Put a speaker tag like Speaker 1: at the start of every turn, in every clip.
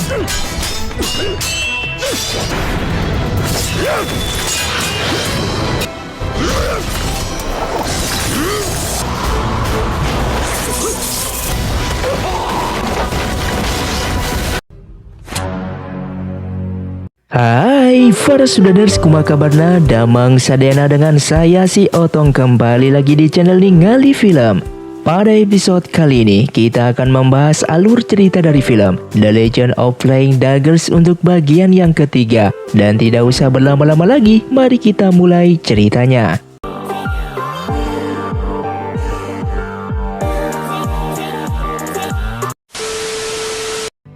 Speaker 1: Hai para Sudaders, kumaha kabarna? Damang sadayana dengan saya si Otong kembali lagi di channel Ningali Film. Pada episode kali ini kita akan membahas alur cerita dari film The Legend of Flying Daggers untuk bagian yang ketiga. Dan tidak usah berlama-lama lagi, mari kita mulai ceritanya.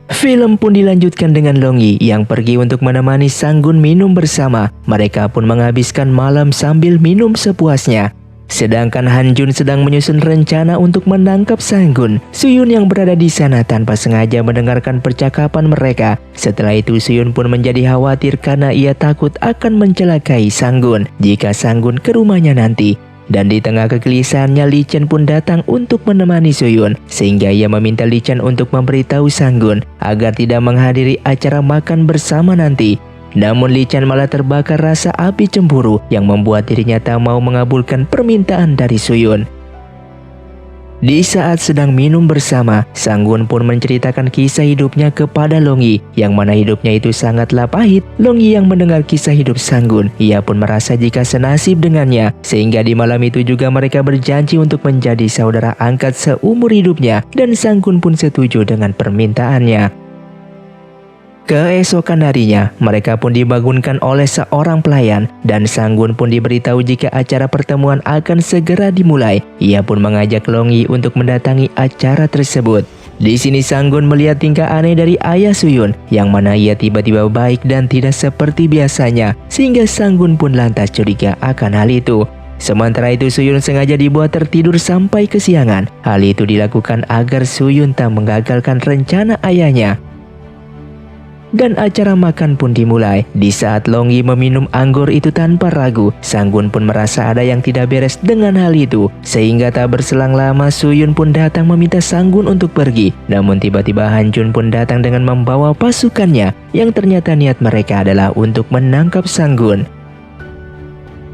Speaker 1: Film pun dilanjutkan dengan Long Yi yang pergi untuk menemani Sang-gun minum bersama. Mereka pun menghabiskan malam sambil minum sepuasnya. Sedangkan Han Jun sedang menyusun rencana untuk menangkap Sang-gun. Suyun yang berada di sana tanpa sengaja mendengarkan percakapan mereka. Setelah itu Suyun pun menjadi khawatir karena ia takut akan mencelakai Sang-gun jika Sang-gun ke rumahnya nanti. Dan di tengah kegelisahannya, Li Chen pun datang untuk menemani Suyun, sehingga ia meminta Li Chen untuk memberitahu Sang-gun agar tidak menghadiri acara makan bersama nanti. Namun Li Chen malah terbakar rasa api cemburu yang membuat dirinya tak mau mengabulkan permintaan dari Suyun. Di saat sedang minum bersama, Sang-gun pun menceritakan kisah hidupnya kepada Long Yi, yang mana hidupnya itu sangatlah pahit. Long Yi yang mendengar kisah hidup Sang-gun, ia pun merasa jika senasib dengannya, sehingga di malam itu juga mereka berjanji untuk menjadi saudara angkat seumur hidupnya, dan Sang-gun pun setuju dengan permintaannya. Keesokan harinya, mereka pun dibangunkan oleh seorang pelayan dan Sang-gun pun diberitahu jika acara pertemuan akan segera dimulai. Ia pun mengajak Long Yi untuk mendatangi acara tersebut. Di sini Sang-gun melihat tingkah aneh dari ayah Suyun, yang mana ia tiba-tiba baik dan tidak seperti biasanya, sehingga Sang-gun pun lantas curiga akan hal itu. Sementara itu Suyun sengaja dibuat tertidur sampai kesiangan. Hal itu dilakukan agar Suyun tak menggagalkan rencana ayahnya. Dan acara makan pun dimulai. Di saat Long Yi meminum anggur itu tanpa ragu, Sang-gun pun merasa ada yang tidak beres dengan hal itu. Sehingga tak berselang lama Suyun pun datang meminta Sang-gun untuk pergi. Namun tiba-tiba Han Jun pun datang dengan membawa pasukannya, yang ternyata niat mereka adalah untuk menangkap Sang-gun.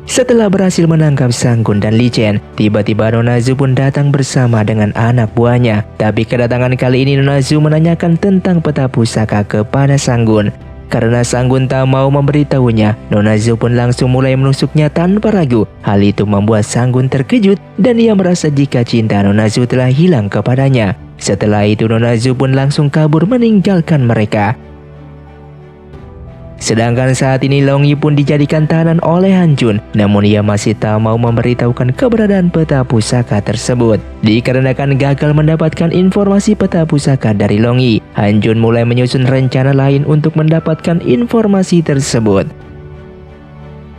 Speaker 1: Setelah berhasil menangkap Sang-gun dan Li Chen, tiba-tiba Nona Zhu pun datang bersama dengan anak buahnya. Tapi kedatangan kali ini Nona Zhu menanyakan tentang peta pusaka kepada Sang-gun. Karena Sang-gun tak mau memberitahunya, Nona Zhu pun langsung mulai menusuknya tanpa ragu. Hal itu membuat Sang-gun terkejut dan ia merasa jika cinta Nona Zhu telah hilang kepadanya. Setelah itu Nona Zhu pun langsung kabur meninggalkan mereka. Sedangkan saat ini Long Yi pun dijadikan tahanan oleh Han Jun, namun ia masih tak mau memberitahukan keberadaan peta pusaka tersebut. Dikarenakan gagal mendapatkan informasi peta pusaka dari Long Yi, Han Jun mulai menyusun rencana lain untuk mendapatkan informasi tersebut.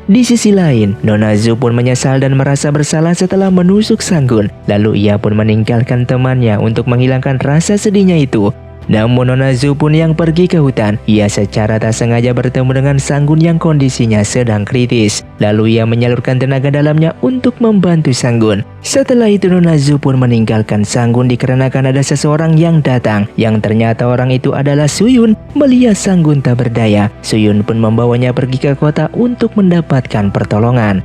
Speaker 1: Di sisi lain, Nona Zhu pun menyesal dan merasa bersalah setelah menusuk Sang-gun. Lalu ia pun meninggalkan temannya untuk menghilangkan rasa sedihnya itu. Namun Nona Zhu pun yang pergi ke hutan, ia secara tak sengaja bertemu dengan Sang-gun yang kondisinya sedang kritis. Lalu ia menyalurkan tenaga dalamnya untuk membantu Sang-gun. Setelah itu Nona Zhu pun meninggalkan Sang-gun dikarenakan ada seseorang yang datang, yang ternyata orang itu adalah Suyun. Melihat Sang-gun tak berdaya, Suyun pun membawanya pergi ke kota untuk mendapatkan pertolongan.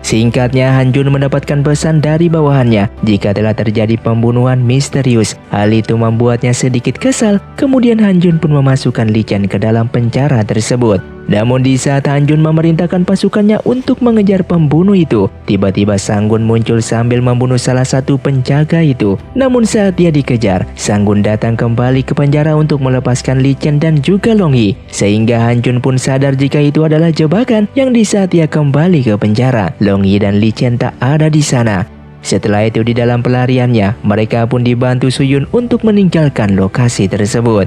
Speaker 1: Singkatnya, Han Jun mendapatkan pesan dari bawahannya jika telah terjadi pembunuhan misterius. Hal itu membuatnya sedikit kesal. Kemudian Han Jun pun memasukkan Li Chen ke dalam penjara tersebut. Namun di saat Han Jun memerintahkan pasukannya untuk mengejar pembunuh itu, tiba-tiba Sang-gun muncul sambil membunuh salah satu penjaga itu. Namun saat dia dikejar, Sang-gun datang kembali ke penjara untuk melepaskan Li Chen dan juga Long Yi. Sehingga Han Jun pun sadar jika itu adalah jebakan, yang di saat ia kembali ke penjara, Long Yi dan Li Chen tak ada di sana. Setelah itu di dalam pelariannya, mereka pun dibantu Suyun untuk meninggalkan lokasi tersebut.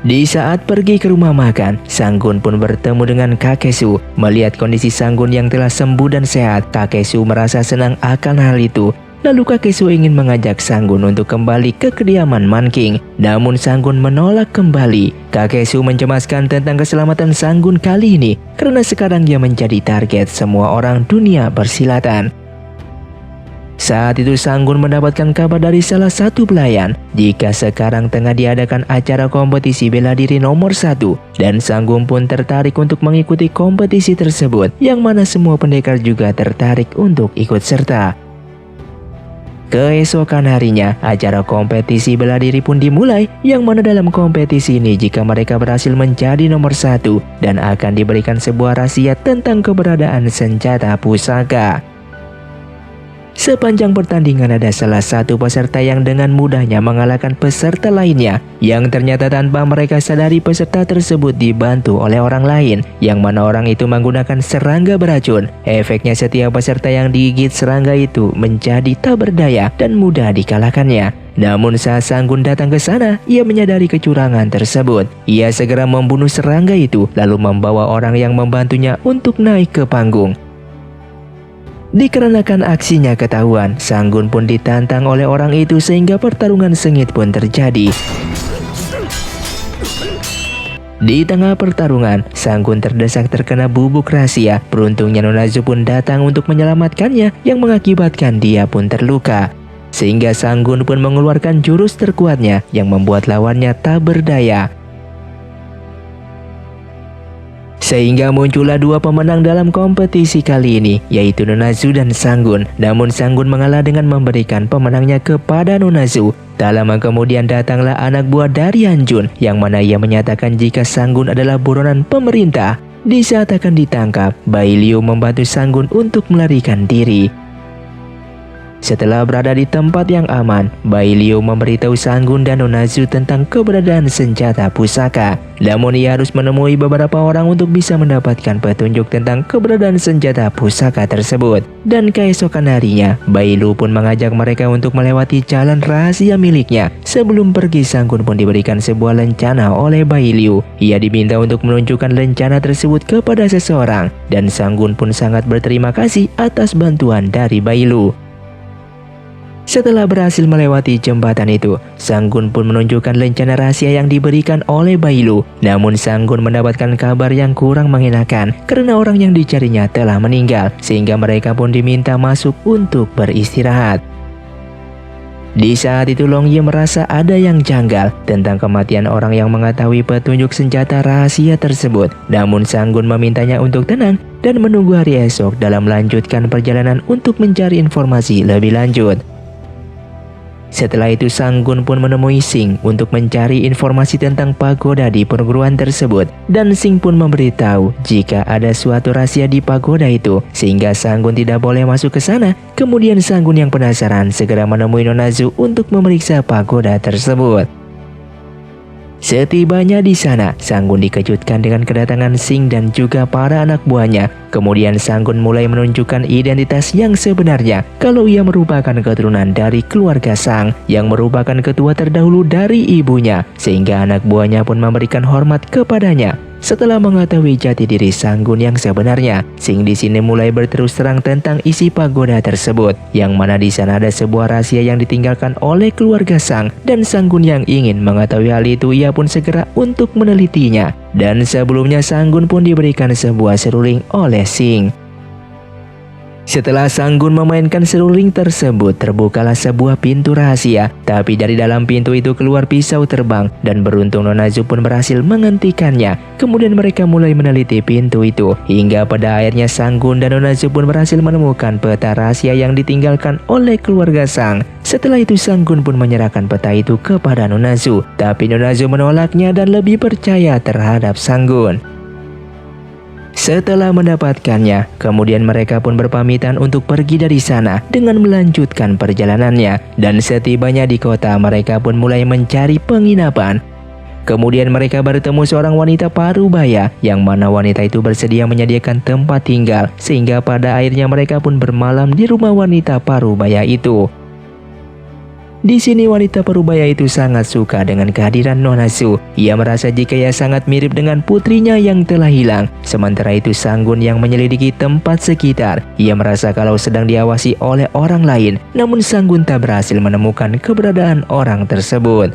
Speaker 1: Di saat pergi ke rumah makan, Sang-gun pun bertemu dengan kakek Su. Melihat kondisi Sang-gun yang telah sembuh dan sehat, kakek Su merasa senang akan hal itu. Lalu kakek Su ingin mengajak Sang-gun untuk kembali ke kediaman Man King. Namun Sang-gun menolak kembali. Kakek Su mencemaskan tentang keselamatan Sang-gun kali ini, karena sekarang dia menjadi target semua orang dunia persilatan. Saat itu Sanggun mendapatkan kabar dari salah satu pelayan jika sekarang tengah diadakan acara kompetisi bela diri nomor 1 dan Sanggun pun tertarik untuk mengikuti kompetisi tersebut yang mana semua pendekar juga tertarik untuk ikut serta. Keesokan harinya, acara kompetisi bela diri pun dimulai yang mana dalam kompetisi ini jika mereka berhasil menjadi nomor 1 dan akan diberikan sebuah rahasia tentang keberadaan senjata pusaka. Sepanjang pertandingan ada salah satu peserta yang dengan mudahnya mengalahkan peserta lainnya yang ternyata tanpa mereka sadari peserta tersebut dibantu oleh orang lain yang mana orang itu menggunakan serangga beracun. Efeknya setiap peserta yang digigit serangga itu menjadi tak berdaya dan mudah dikalahkannya. Namun saat Sanggun datang ke sana, ia menyadari kecurangan tersebut. Ia segera membunuh serangga itu lalu membawa orang yang membantunya untuk naik ke panggung. Dikarenakan aksinya ketahuan, Sanggun pun ditantang oleh orang itu sehingga pertarungan sengit pun terjadi. Di tengah pertarungan, Sanggun terdesak terkena bubuk rahasia. Beruntungnya Nonazu pun datang untuk menyelamatkannya yang mengakibatkan dia pun terluka. Sehingga Sanggun pun mengeluarkan jurus terkuatnya yang membuat lawannya tak berdaya. Sehingga muncullah dua pemenang dalam kompetisi kali ini, yaitu Nonazu dan Sanggun. Namun Sanggun mengalah dengan memberikan pemenangnya kepada Nonazu. Tak lama kemudian datanglah anak buah dari Hanjun, yang mana ia menyatakan jika Sanggun adalah buronan pemerintah. Di saat akan ditangkap, Bai Liu membantu Sanggun untuk melarikan diri. Setelah berada di tempat yang aman, Bai Liu memberitahu Sanggun dan Nonazu tentang keberadaan senjata pusaka. Namun ia harus menemui beberapa orang untuk bisa mendapatkan petunjuk tentang keberadaan senjata pusaka tersebut. Dan keesokan harinya, Bai Liu pun mengajak mereka untuk melewati jalan rahasia miliknya. Sebelum pergi, Sanggun pun diberikan sebuah lencana oleh Bai Liu. Ia diminta untuk menunjukkan lencana tersebut kepada seseorang, dan Sanggun pun sangat berterima kasih atas bantuan dari Bai Liu. Setelah berhasil melewati jembatan itu, Sanggun pun menunjukkan lencana rahasia yang diberikan oleh Bai Liu. Namun Sanggun mendapatkan kabar yang kurang mengenakan karena orang yang dicarinya telah meninggal, sehingga mereka pun diminta masuk untuk beristirahat. Di saat itu Long Ye merasa ada yang janggal tentang kematian orang yang mengetahui petunjuk senjata rahasia tersebut. Namun Sanggun memintanya untuk tenang dan menunggu hari esok dalam melanjutkan perjalanan untuk mencari informasi lebih lanjut. Setelah itu Sanggun pun menemui Sing untuk mencari informasi tentang pagoda di perguruan tersebut. Dan Sing pun memberitahu jika ada suatu rahasia di pagoda itu, sehingga Sanggun tidak boleh masuk ke sana. Kemudian Sanggun yang penasaran segera menemui Nonazu untuk memeriksa pagoda tersebut. Setibanya di sana, Sanggun dikejutkan dengan kedatangan Sing dan juga para anak buahnya. Kemudian Sanggun mulai menunjukkan identitas yang sebenarnya kalau ia merupakan keturunan dari keluarga Sang yang merupakan ketua terdahulu dari ibunya, sehingga anak buahnya pun memberikan hormat kepadanya. Setelah mengetahui jati diri Sanggun yang sebenarnya, Sing di sini mulai berterus terang tentang isi pagoda tersebut, yang mana di sana ada sebuah rahasia yang ditinggalkan oleh keluarga Sang, dan Sanggun yang ingin mengetahui hal itu ia pun segera untuk menelitinya. Dan sebelumnya Sanggun pun diberikan sebuah seruling oleh Sing. Setelah Sanggun memainkan seruling tersebut, terbukalah sebuah pintu rahasia. Tapi dari dalam pintu itu keluar pisau terbang, dan beruntung Nonazu pun berhasil menghentikannya. Kemudian mereka mulai meneliti pintu itu, hingga pada akhirnya Sanggun dan Nonazu pun berhasil menemukan peta rahasia yang ditinggalkan oleh keluarga Sang. Setelah itu Sanggun pun menyerahkan peta itu kepada Nonazu, tapi Nonazu menolaknya dan lebih percaya terhadap Sanggun. Setelah mendapatkannya, kemudian mereka pun berpamitan untuk pergi dari sana dengan melanjutkan perjalanannya. Dan setibanya di kota, mereka pun mulai mencari penginapan. Kemudian mereka bertemu seorang wanita parubaya, yang mana wanita itu bersedia menyediakan tempat tinggal, sehingga pada akhirnya mereka pun bermalam di rumah wanita parubaya itu. Di sini wanita parubaya itu sangat suka dengan kehadiran Nonazu. Ia merasa jika ia sangat mirip dengan putrinya yang telah hilang. Sementara itu Sanggun yang menyelidiki tempat sekitar, ia merasa kalau sedang diawasi oleh orang lain. Namun Sanggun tak berhasil menemukan keberadaan orang tersebut.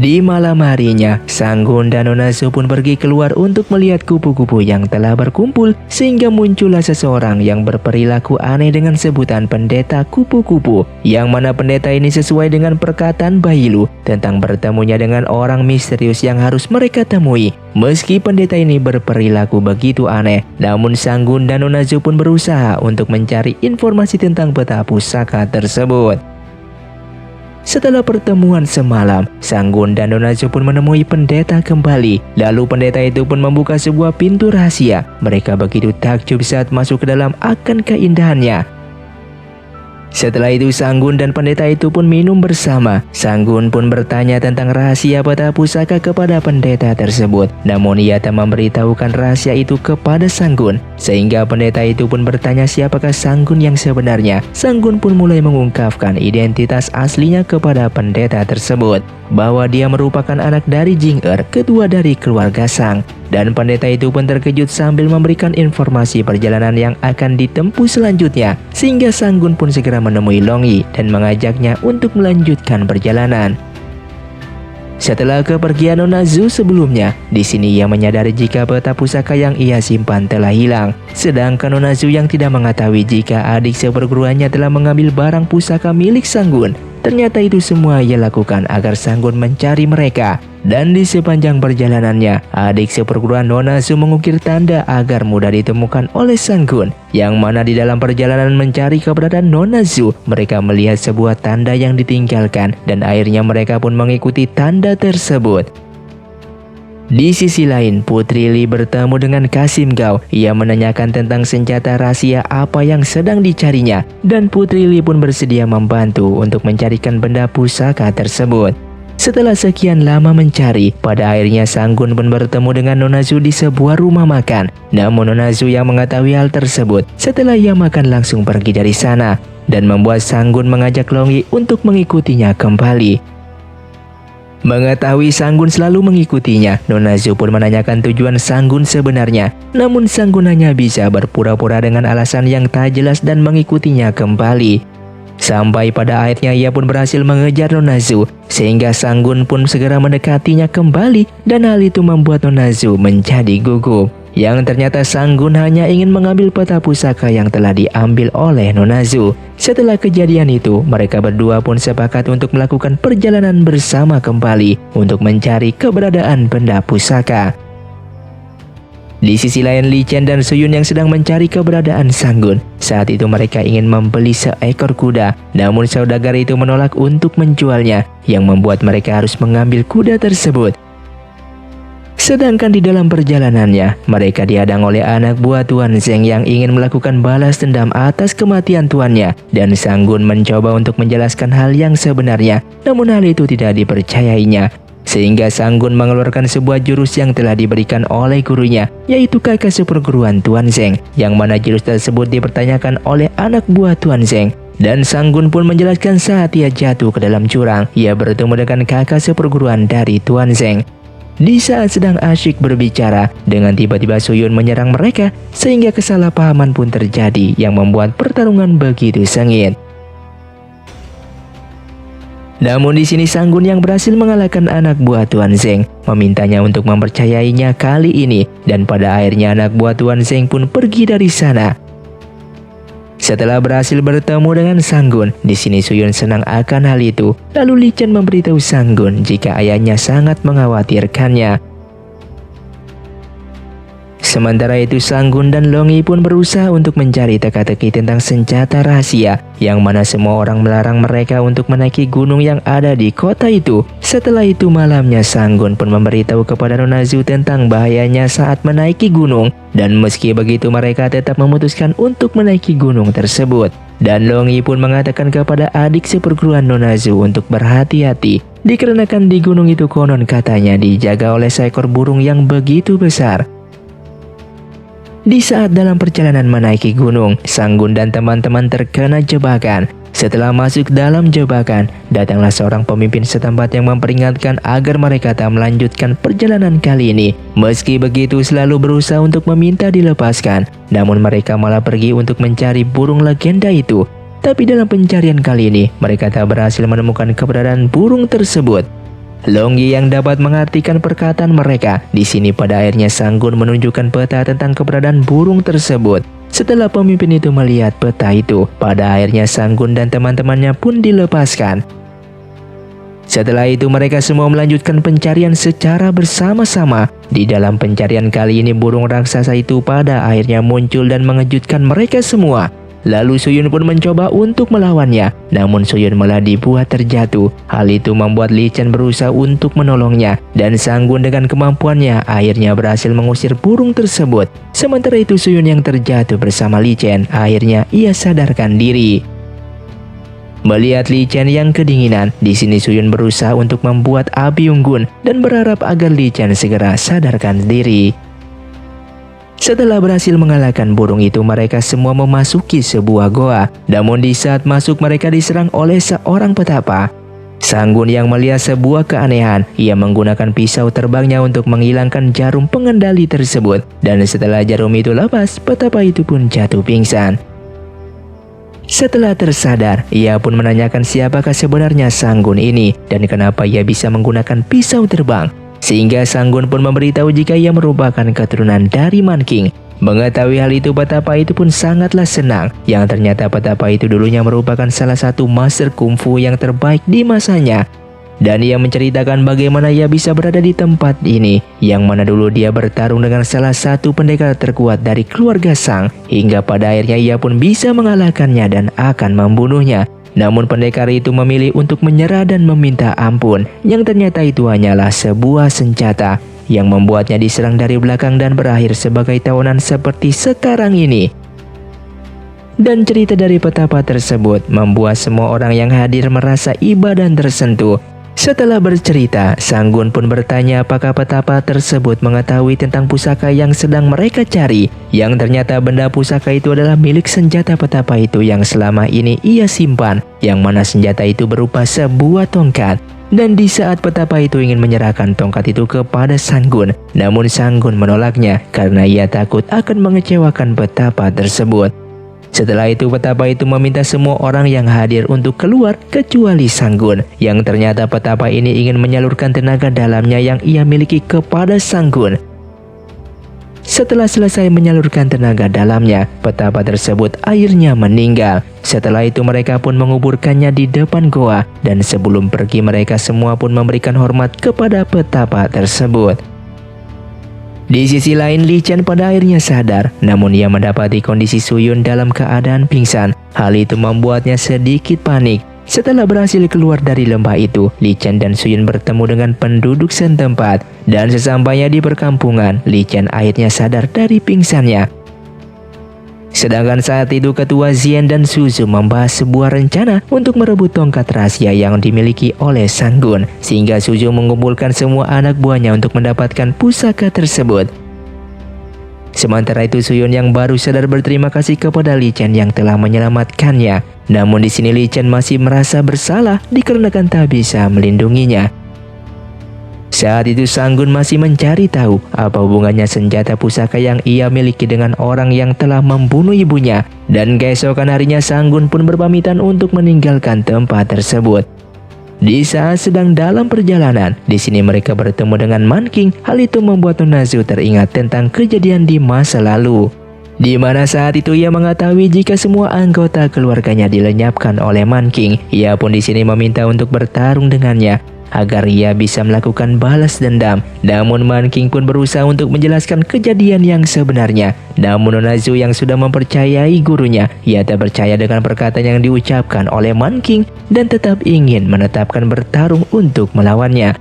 Speaker 1: Di malam harinya, Sanggun dan Nona Zu pun pergi keluar untuk melihat kupu-kupu yang telah berkumpul, sehingga muncullah seseorang yang berperilaku aneh dengan sebutan pendeta kupu-kupu, yang mana pendeta ini sesuai dengan perkataan Bailu tentang bertemunya dengan orang misterius yang harus mereka temui. Meski pendeta ini berperilaku begitu aneh, namun Sanggun dan Nona Zu pun berusaha untuk mencari informasi tentang peta pusaka tersebut. Setelah pertemuan semalam, Sanggun dan Nona Zu pun menemui pendeta kembali. Lalu pendeta itu pun membuka sebuah pintu rahasia. Mereka begitu takjub saat masuk ke dalam akan keindahannya. Setelah itu Sanggun dan pendeta itu pun minum bersama. Sanggun pun bertanya tentang rahasia peta pusaka kepada pendeta tersebut. Namun ia tak memberitahukan rahasia itu kepada Sanggun, sehingga pendeta itu pun bertanya siapakah Sanggun yang sebenarnya. Sanggun pun mulai mengungkapkan identitas aslinya kepada pendeta tersebut, bahwa dia merupakan anak dari Jing-er, kedua dari keluarga Sang. Dan pendeta itu pun terkejut sambil memberikan informasi perjalanan yang akan ditempuh selanjutnya, sehingga Sanggun pun segera menemui Long Yi dan mengajaknya untuk melanjutkan perjalanan. Setelah kepergian Nona Zu sebelumnya, di sini ia menyadari jika peta pusaka yang ia simpan telah hilang. Sedangkan Nona Zu yang tidak mengetahui jika adik seperguruannya telah mengambil barang pusaka milik Sanggun. Ternyata itu semua ia lakukan agar Sanggun mencari mereka. Dan di sepanjang perjalanannya, adik seperguruan Nona Zu mengukir tanda agar mudah ditemukan oleh Sanggun. Yang mana di dalam perjalanan mencari keberadaan Nona Zu, mereka melihat sebuah tanda yang ditinggalkan dan akhirnya mereka pun mengikuti tanda tersebut. Di sisi lain, Putri Li bertemu dengan Kasim Gao. Ia menanyakan tentang senjata rahasia apa yang sedang dicarinya, dan Putri Li pun bersedia membantu untuk mencarikan benda pusaka tersebut. Setelah sekian lama mencari, pada akhirnya Sanggun pun bertemu dengan Nona Zu di sebuah rumah makan. Namun Nona Zu yang mengetahui hal tersebut, setelah ia makan langsung pergi dari sana, dan membuat Sanggun mengajak Long Yi untuk mengikutinya kembali. Mengetahui Sanggun selalu mengikutinya, Nona Zu pun menanyakan tujuan Sanggun sebenarnya. Namun Sanggun hanya bisa berpura-pura dengan alasan yang tak jelas dan mengikutinya kembali. Sampai pada akhirnya ia pun berhasil mengejar Nona Zu, sehingga Sanggun pun segera mendekatinya kembali, dan hal itu membuat Nona Zu menjadi gugup. Yang ternyata Sanggun hanya ingin mengambil peta pusaka yang telah diambil oleh Nona Zu. Setelah kejadian itu, mereka berdua pun sepakat untuk melakukan perjalanan bersama kembali untuk mencari keberadaan benda pusaka. Di sisi lain, Li Chen dan Suyun yang sedang mencari keberadaan Sanggun. Saat itu mereka ingin membeli seekor kuda, namun saudagar itu menolak untuk menjualnya, yang membuat mereka harus mengambil kuda tersebut. Sedangkan di dalam perjalanannya, mereka dihadang oleh anak buah Tuan Zeng yang ingin melakukan balas dendam atas kematian tuannya, dan Sanggun mencoba untuk menjelaskan hal yang sebenarnya, namun hal itu tidak dipercayainya. Sehingga Sanggun mengeluarkan sebuah jurus yang telah diberikan oleh gurunya, yaitu kakak seperguruan Tuan Zeng, yang mana jurus tersebut dipertanyakan oleh anak buah Tuan Zeng. Dan Sanggun pun menjelaskan saat ia jatuh ke dalam jurang, ia bertemu dengan kakak seperguruan dari Tuan Zeng. Di saat sedang asyik berbicara, dengan tiba-tiba Suyun menyerang mereka, sehingga kesalahpahaman pun terjadi yang membuat pertarungan begitu sengit. Namun di sini Sanggun yang berhasil mengalahkan anak buah Tuan Zeng, memintanya untuk mempercayainya kali ini, dan pada akhirnya anak buah Tuan Zeng pun pergi dari sana. Setelah berhasil bertemu dengan Sanggun, di sini Suyun senang akan hal itu. Lalu Li Chen memberitahu Sanggun jika ayahnya sangat mengkhawatirkannya. Sementara itu Sanggun dan Long Yi pun berusaha untuk mencari teka-teki tentang senjata rahasia, yang mana semua orang melarang mereka untuk menaiki gunung yang ada di kota itu. Setelah itu malamnya Sanggun pun memberitahu kepada Nona Zu tentang bahayanya saat menaiki gunung, dan meski begitu mereka tetap memutuskan untuk menaiki gunung tersebut. Dan Long Yi pun mengatakan kepada adik seperguruan Nona Zu untuk berhati-hati, dikarenakan di gunung itu konon katanya dijaga oleh seekor burung yang begitu besar. Di saat dalam perjalanan menaiki gunung, Sanggun dan teman-teman terkena jebakan. Setelah masuk dalam jebakan, datanglah seorang pemimpin setempat yang memperingatkan agar mereka tak melanjutkan perjalanan kali ini. Meski begitu selalu berusaha untuk meminta dilepaskan, namun mereka malah pergi untuk mencari burung legenda itu. Tapi dalam pencarian kali ini, mereka tak berhasil menemukan keberadaan burung tersebut. Longyi yang dapat mengartikan perkataan mereka. Di sini pada akhirnya Sanggun menunjukkan peta tentang keberadaan burung tersebut. Setelah pemimpin itu melihat peta itu, pada akhirnya Sanggun dan teman-temannya pun dilepaskan. Setelah itu mereka semua melanjutkan pencarian secara bersama-sama. Di dalam pencarian kali ini burung raksasa itu pada akhirnya muncul dan mengejutkan mereka semua. Lalu Suyun pun mencoba untuk melawannya, namun Suyun malah dibuat terjatuh. Hal itu membuat Li Chen berusaha untuk menolongnya, dan Sanggun dengan kemampuannya akhirnya berhasil mengusir burung tersebut. Sementara itu Suyun yang terjatuh bersama Li Chen, akhirnya ia sadarkan diri. Melihat Li Chen yang kedinginan, di sini Suyun berusaha untuk membuat api unggun dan berharap agar Li Chen segera sadarkan diri. Setelah berhasil mengalahkan burung itu, mereka semua memasuki sebuah goa. Namun di saat masuk mereka diserang oleh seorang petapa. Sanggun yang melihat sebuah keanehan, ia menggunakan pisau terbangnya untuk menghilangkan jarum pengendali tersebut. Dan setelah jarum itu lepas, petapa itu pun jatuh pingsan. Setelah tersadar, ia pun menanyakan siapakah sebenarnya Sanggun ini dan kenapa ia bisa menggunakan pisau terbang. Sehingga Sanggun pun memberitahu jika ia merupakan keturunan dari Man King. Mengetahui hal itu, petapa itu pun sangatlah senang, yang ternyata petapa itu dulunya merupakan salah satu master kungfu yang terbaik di masanya. Dan ia menceritakan bagaimana ia bisa berada di tempat ini, yang mana dulu dia bertarung dengan salah satu pendekar terkuat dari keluarga Sang, hingga pada akhirnya ia pun bisa mengalahkannya dan akan membunuhnya. Namun pendekar itu memilih untuk menyerah dan meminta ampun, yang ternyata itu hanyalah sebuah senjata, yang membuatnya diserang dari belakang dan berakhir sebagai tawanan seperti sekarang ini. Dan cerita dari petapa tersebut membuat semua orang yang hadir merasa iba dan tersentuh. Setelah bercerita, Sanggun pun bertanya apakah petapa tersebut mengetahui tentang pusaka yang sedang mereka cari, yang ternyata benda pusaka itu adalah milik senjata petapa itu yang selama ini ia simpan, yang mana senjata itu berupa sebuah tongkat. Dan di saat petapa itu ingin menyerahkan tongkat itu kepada Sanggun, namun Sanggun menolaknya karena ia takut akan mengecewakan petapa tersebut. Setelah itu petapa itu meminta semua orang yang hadir untuk keluar kecuali Sanggun, yang ternyata petapa ini ingin menyalurkan tenaga dalamnya yang ia miliki kepada Sanggun. Setelah selesai menyalurkan tenaga dalamnya, petapa tersebut akhirnya meninggal. Setelah itu mereka pun menguburkannya di depan goa, dan sebelum pergi mereka semua pun memberikan hormat kepada petapa tersebut. Di sisi lain, Li Chen pada akhirnya sadar, namun ia mendapati kondisi Suyun dalam keadaan pingsan. Hal itu membuatnya sedikit panik. Setelah berhasil keluar dari lembah itu, Li Chen dan Suyun bertemu dengan penduduk setempat. Dan sesampainya di perkampungan, Li Chen akhirnya sadar dari pingsannya. Sedangkan saat itu ketua Zian dan Suzu membahas sebuah rencana untuk merebut tongkat rahasia yang dimiliki oleh Sanggun, sehingga Suzu mengumpulkan semua anak buahnya untuk mendapatkan pusaka tersebut. Sementara itu Suyun yang baru sadar berterima kasih kepada Li Chen yang telah menyelamatkannya. Namun di sini Li Chen masih merasa bersalah dikarenakan tak bisa melindunginya. Saat itu Sanggun masih mencari tahu apa hubungannya senjata pusaka yang ia miliki dengan orang yang telah membunuh ibunya. Dan keesokan harinya Sanggun pun berpamitan untuk meninggalkan tempat tersebut. Di saat sedang dalam perjalanan, di sini mereka bertemu dengan Man King. Hal itu membuat Nunazu teringat tentang kejadian di masa lalu, di mana saat itu ia mengetahui jika semua anggota keluarganya dilenyapkan oleh Man King. Ia pun di sini meminta untuk bertarung dengannya agar ia bisa melakukan balas dendam. Namun Man King pun berusaha untuk menjelaskan kejadian yang sebenarnya. Namun Nunazu yang sudah mempercayai gurunya, ia tak percaya dengan perkataan yang diucapkan oleh Man King dan tetap ingin menetapkan bertarung untuk melawannya.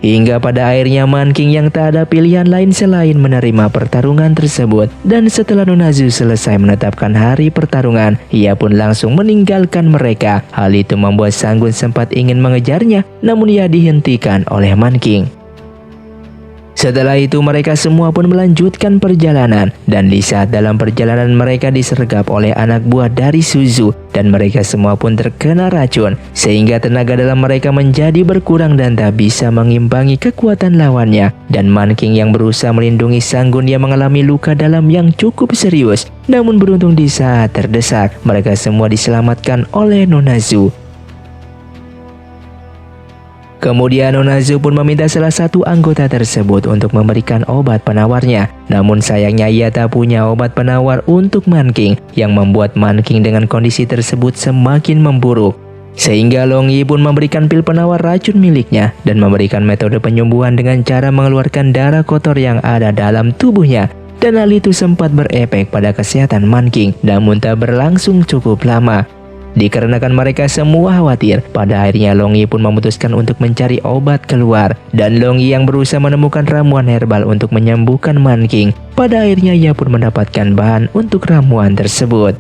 Speaker 1: Hingga pada akhirnya Man King yang tak ada pilihan lain selain menerima pertarungan tersebut. Dan setelah Nunazu selesai menetapkan hari pertarungan, ia pun langsung meninggalkan mereka. Hal itu membuat Sanggun sempat ingin mengejarnya, namun ia dihentikan oleh Man King. Setelah itu mereka semua pun melanjutkan perjalanan, dan di saat dalam perjalanan mereka disergap oleh anak buah dari Suzu, dan mereka semua pun terkena racun sehingga tenaga dalam mereka menjadi berkurang dan tak bisa mengimbangi kekuatan lawannya. Dan Man King yang berusaha melindungi Sanggun yang mengalami luka dalam yang cukup serius. Namun beruntung di saat terdesak mereka semua diselamatkan oleh Nunazu. Kemudian Nona Zhu pun meminta salah satu anggota tersebut untuk memberikan obat penawarnya. Namun sayangnya ia tak punya obat penawar untuk Man King, yang membuat Man King dengan kondisi tersebut semakin memburuk. Sehingga Long Yi pun memberikan pil penawar racun miliknya dan memberikan metode penyembuhan dengan cara mengeluarkan darah kotor yang ada dalam tubuhnya. Dan hal itu sempat berefek pada kesehatan Man King, namun tak berlangsung cukup lama. Dikarenakan mereka semua khawatir, pada akhirnya Long Yi pun memutuskan untuk mencari obat keluar. Dan Long Yi yang berusaha menemukan ramuan herbal untuk menyembuhkan Man King. Pada akhirnya ia pun mendapatkan bahan untuk ramuan tersebut.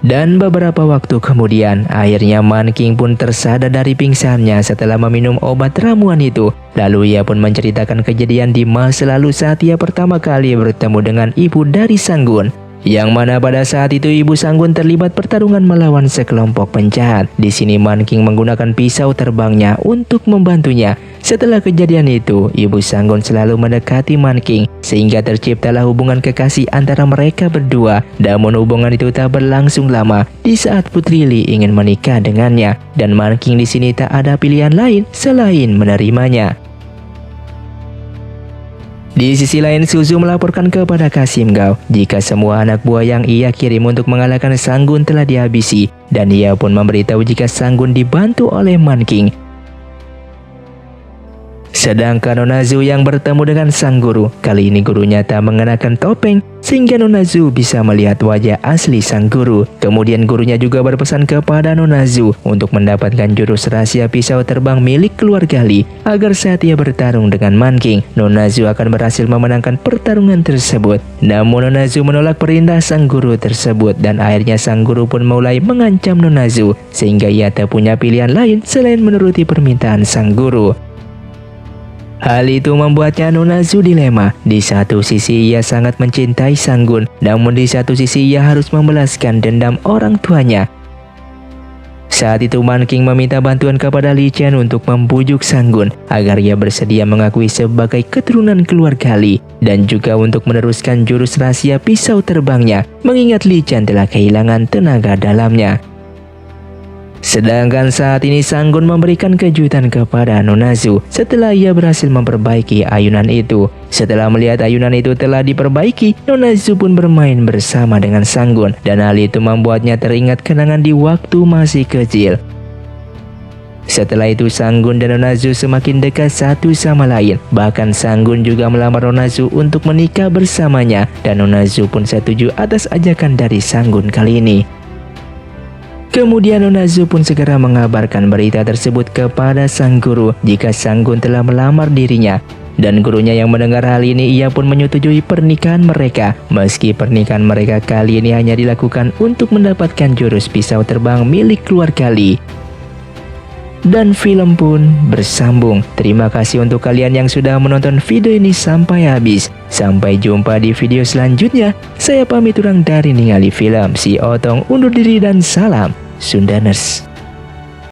Speaker 1: Dan beberapa waktu kemudian, akhirnya Man King pun tersadar dari pingsannya setelah meminum obat ramuan itu. Lalu ia pun menceritakan kejadian di masa lalu saat ia pertama kali bertemu dengan ibu dari Sanggun. Yang mana pada saat itu Ibu Sanggun terlibat pertarungan melawan sekelompok penjahat. Di sini Man King menggunakan pisau terbangnya untuk membantunya. Setelah kejadian itu, Ibu Sanggun selalu mendekati Man King sehingga terciptalah hubungan kekasih antara mereka berdua. Namun hubungan itu tak berlangsung lama di saat Putri Li ingin menikah dengannya, dan Man King di sini tak ada pilihan lain selain menerimanya. Di sisi lain, Suzu melaporkan kepada Kasim Gao jika semua anak buah yang ia kirim untuk mengalahkan Sanggun telah dihabisi, dan ia pun memberitahu jika Sanggun dibantu oleh Man King. Sedangkan Nona Zhu yang bertemu dengan sang guru, kali ini gurunya tak mengenakan topeng sehingga Nona Zhu bisa melihat wajah asli sang guru. Kemudian gurunya juga berpesan kepada Nona Zhu untuk mendapatkan jurus rahasia pisau terbang milik keluarga Li agar saat ia bertarung dengan Man King, Nona Zhu akan berhasil memenangkan pertarungan tersebut. Namun Nona Zhu menolak perintah sang guru tersebut, dan akhirnya sang guru pun mulai mengancam Nona Zhu sehingga ia tak punya pilihan lain selain menuruti permintaan sang guru. Hal itu membuatnya Nona Zhu dilema. Di satu sisi ia sangat mencintai Sanggun, namun di satu sisi ia harus membalaskan dendam orang tuanya. Saat itu Man King meminta bantuan kepada Li Chen untuk membujuk Sanggun agar ia bersedia mengakui sebagai keturunan keluarga Li, dan juga untuk meneruskan jurus rahasia pisau terbangnya, mengingat Li Chen telah kehilangan tenaga dalamnya. Sedangkan saat ini Sanggun memberikan kejutan kepada Nona Zhu setelah ia berhasil memperbaiki ayunan itu. Setelah melihat ayunan itu telah diperbaiki, Nona Zhu pun bermain bersama dengan Sanggun, dan hal itu membuatnya teringat kenangan di waktu masih kecil. Setelah itu Sanggun dan Nona Zhu semakin dekat satu sama lain. Bahkan Sanggun juga melamar Nona Zhu untuk menikah bersamanya, dan Nona Zhu pun setuju atas ajakan dari Sanggun kali ini. Kemudian Nona Zhu pun segera mengabarkan berita tersebut kepada sang guru jika Sanggun telah melamar dirinya. Dan gurunya yang mendengar hal ini, ia pun menyetujui pernikahan mereka. Meski pernikahan mereka kali ini hanya dilakukan untuk mendapatkan jurus pisau terbang milik keluarga Li. Dan film pun bersambung. Terima kasih untuk kalian yang sudah menonton video ini sampai habis. Sampai jumpa di video selanjutnya. Saya pamit urang dari ningali film. Si Otong undur diri dan salam Sundaners.